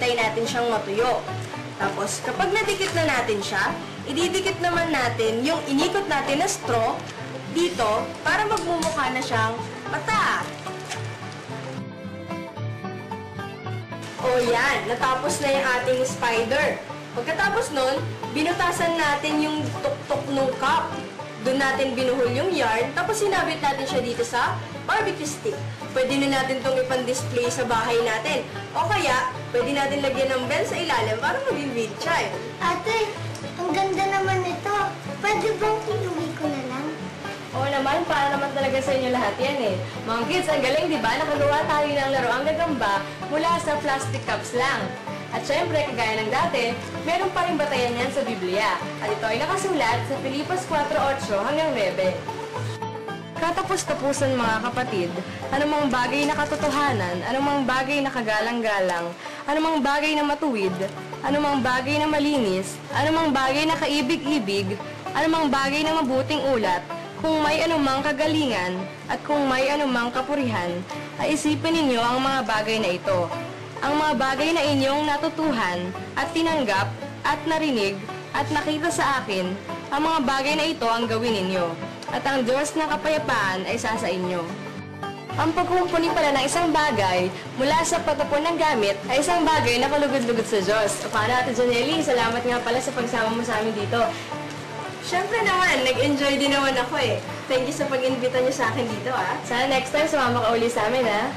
hinihintay natin siyang matuyo. Tapos, kapag nadikit na natin siya, ididikit naman natin yung inikot natin na straw dito para magmumukha na siyang mata. O yan, natapos na yung ating spider. Pagkatapos nun, binutasan natin yung tuktok ng cup. Doon natin binuhol yung yarn, tapos sinabit natin siya dito sa barbecue stick. Pwede na natin itong ipang-display sa bahay natin. O kaya, pwede natin lagyan ng bell sa ilalim para maging wind chime. Ate, ang ganda naman ito. Pwede bang iuwi ko na lang? Oo naman, para naman talaga sa inyo lahat yan eh. Mga kids, ang galing, di ba? Nakagawa tayo ng laruang gagamba mula sa plastic cups lang. At syempre, kagaya ng dati, meron pa rin batayan yan sa Biblia. At ito ay nakasulat sa Filipos 4:8 hanggang 9. Katapos-tapusan mga kapatid, anumang bagay na katotohanan, anumang bagay na kagalang-galang, anumang bagay na matuwid, anumang bagay na malinis, anumang bagay na kaibig-ibig, anumang bagay na mabuting ulat, kung may anumang kagalingan, at kung may anumang kapurihan, ay isipin ninyo ang mga bagay na ito. Ang mga bagay na inyong natutuhan at tinanggap at narinig at nakita sa akin, ang mga bagay na ito ang gawin ninyo. At ang Diyos ng kapayapaan ay sa inyo. Ang pagkumpuni pala ng isang bagay mula sa patapon ng gamit ay isang bagay na kalugod-lugod sa Diyos. O paano, Ate Janely? Salamat nga pala sa pagsama mo sa amin dito. Siyempre naman, nag-enjoy din naman ako eh. Thank you sa pag-invita niyo sa akin dito ah. Sana next time sumama ka uli sa amin ah.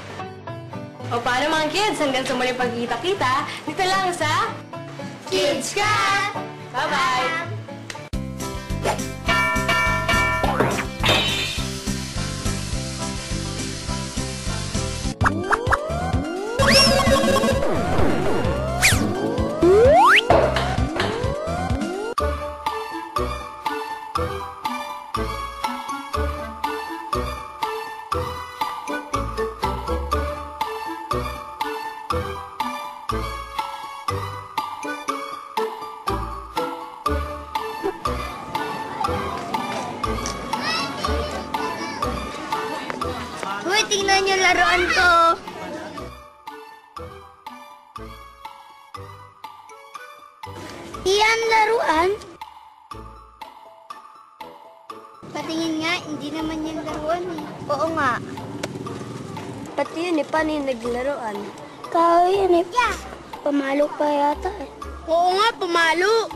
O paano mga kids, hanggang sa muling pagkita-kita, dito lang sa Kids Cat! Bye-bye! Uy, tingnan niyo laruan ko. Iyan laruan? Patingin nga, hindi naman yung laruan eh. Oo nga. Pati yun eh, paano yung naglaruan? Kaya yun eh. Pamalo pa yata eh. Oo nga, pamalo.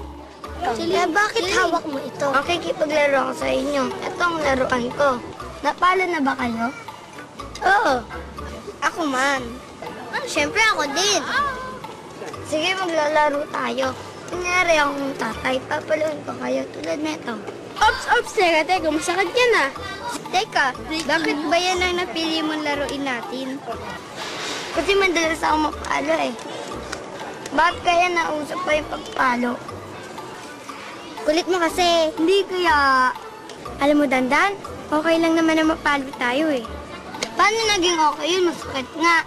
Kaya bakit hawak mo ito? Makikipaglaro ako sa inyo. Ito ang laruan ko. Napalo na ba kayo? Oo. Ako man. Siyempre ako din. Sige, maglalaro tayo. Kunyari akong tatay, papaluin ko kayo tulad nito. Ops, teka, masakit yan ah. Teka, bakit ba yan ang napili mong laruin natin? Kasi madalas ako mapalo eh. Bakit kaya nausap pa yung pagpalo? Kulit mo kasi. Hindi kaya. Alam mo, Dandan, okay lang naman na mapalo tayo eh. Paano naging okay yun? Masakit nga.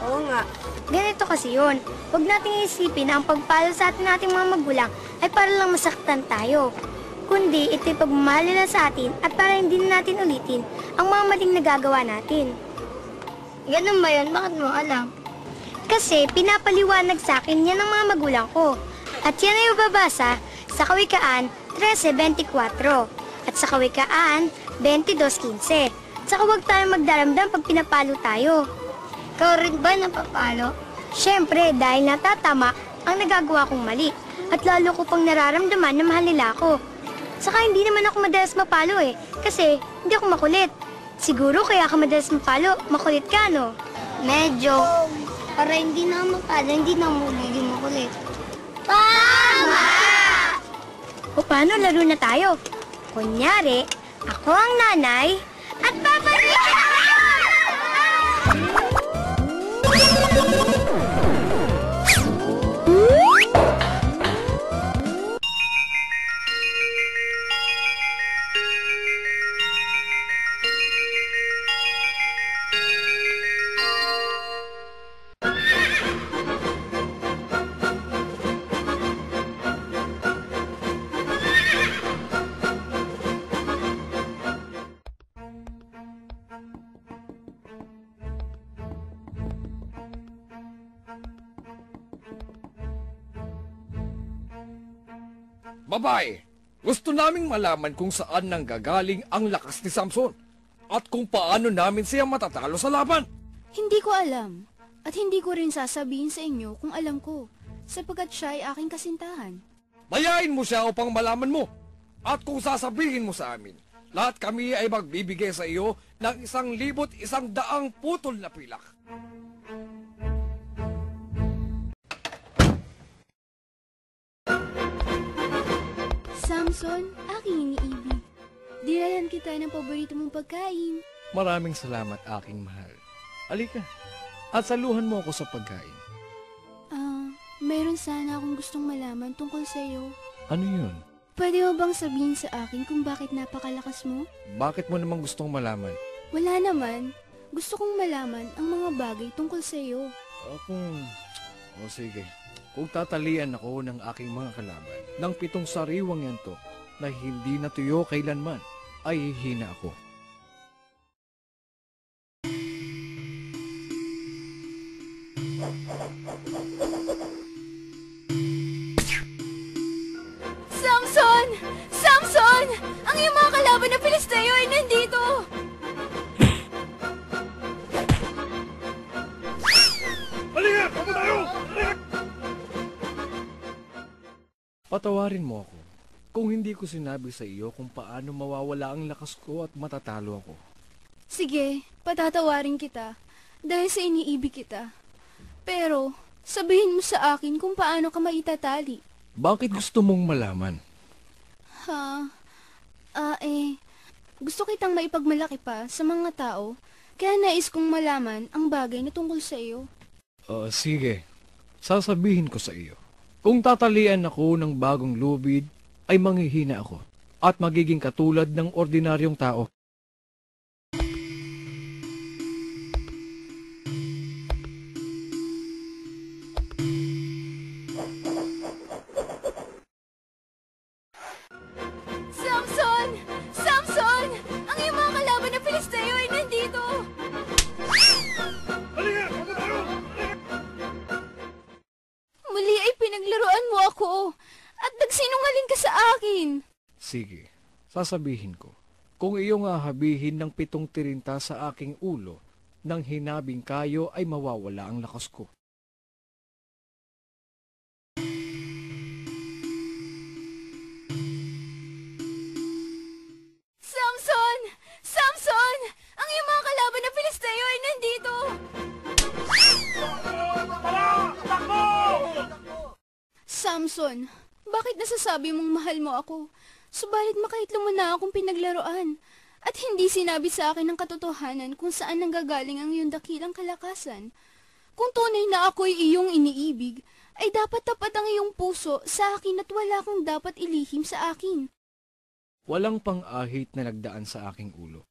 Oo nga. Ganito kasi yun. Huwag nating isipin na ang pagpalo sa atin nating mga magulang ay para lang masaktan tayo. Kundi ito'y pagmamahal nila sa atin at para hindi na natin ulitin ang mga maling nagagawa natin. Ganun ba yun? Bakit mo alam? Kasi pinapaliwanag sa akin yan ng mga magulang ko. At yan ay babasa sa Kawikaan 13:24 at sa Kawikaan 22:15. Saka huwag tayong magdaramdam pag pinapalo tayo. Ikaw rin ba napapalo? Siyempre, dahil natatama ang nagagawa kong mali. At lalo ko pang nararamdaman na mahal nila ako. Saka hindi naman ako madalas mapalo eh. Kasi hindi ako makulit. Siguro kaya ka madalas mapalo, makulit ka no? Medyo. Para hindi na mapalo, hindi na magiging makulit. Tama! O paano, laro na tayo? Kunyari, ako ang nanay at babalik ako! Babae, gusto naming malaman kung saan nanggagaling ang lakas ni Samson at kung paano namin siya matatalo sa laban. Hindi ko alam. At hindi ko rin sasabihin sa inyo kung alam ko, sapagkat siya ay aking kasintahan. Bayain mo siya upang malaman mo. At kung sasabihin mo sa amin, lahat kami ay magbibigay sa iyo ng 1,100 putol na pilak. Samson, aking iniibig. Dirayan kita ng paborito mong pagkain. Maraming salamat, aking mahal. Halika, at saluhan mo ako sa pagkain. Mayroon sana akong gustong malaman tungkol sa iyo. Ano yun? Pwede mo bang sabihin sa akin kung bakit napakalakas mo? Bakit mo namang gustong malaman? Wala naman. Gusto kong malaman ang mga bagay tungkol sa iyo. Sige. Kung tatalian ako ng aking mga kalaban, ng 7 sariwang yanto na hindi natuyo kailanman, ay hihina ako. Samson! Samson! Ang iyong mga kalaban na Filisteo ay nandito! Halika! Pagod tayo! Patawarin mo ako kung hindi ko sinabi sa iyo kung paano mawawala ang lakas ko at matatalo ako. Sige, patatawarin kita dahil sa iniibig kita. Pero, sabihin mo sa akin kung paano ka maitatali. Bakit gusto mong malaman? Gusto kitang maipagmalaki pa sa mga tao, kaya nais kong malaman ang bagay na tungkol sa iyo. Sige, sasabihin ko sa iyo. Kung tatalian ako ng bagong lubid, ay manghihina ako at magiging katulad ng ordinaryong tao. Samson! Samson! Ang iyong mga kalaban na Filisteo ay nandito! Halika! Pagod tayo! Muli ay pinaglaruan mo ako at nagsinungaling ka sa akin. Sige, sasabihin ko. Kung iyong hahabihin ng 7 tirinta sa aking ulo, nang hinabing kayo ay mawawala ang lakas ko. Samson! Samson! Ang iyong mga kalaban na Filisteo ay nandito! Samson, bakit nasasabi mong mahal mo ako? Subalit makahitlo mo na akong pinaglaruan. At hindi sinabi sa akin ng katotohanan kung saan nanggagaling ang iyong dakilang kalakasan. Kung tunay na ako'y iyong iniibig, ay dapat tapat ang iyong puso sa akin at wala kang dapat ilihim sa akin. Walang pang-ahit na nagdaan sa aking ulo,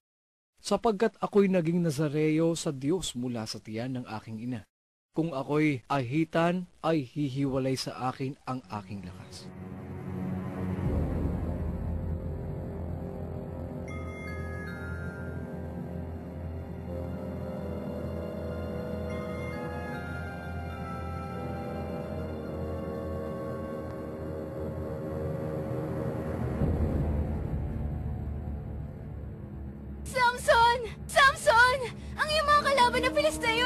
sapagkat ako'y naging Nazareo sa Diyos mula sa tiyan ng aking ina. Kung ako'y ahitan, ay hihiwalay sa akin ang aking lakas. Samson! Samson! Ang iyong mga kalaban na Filisteo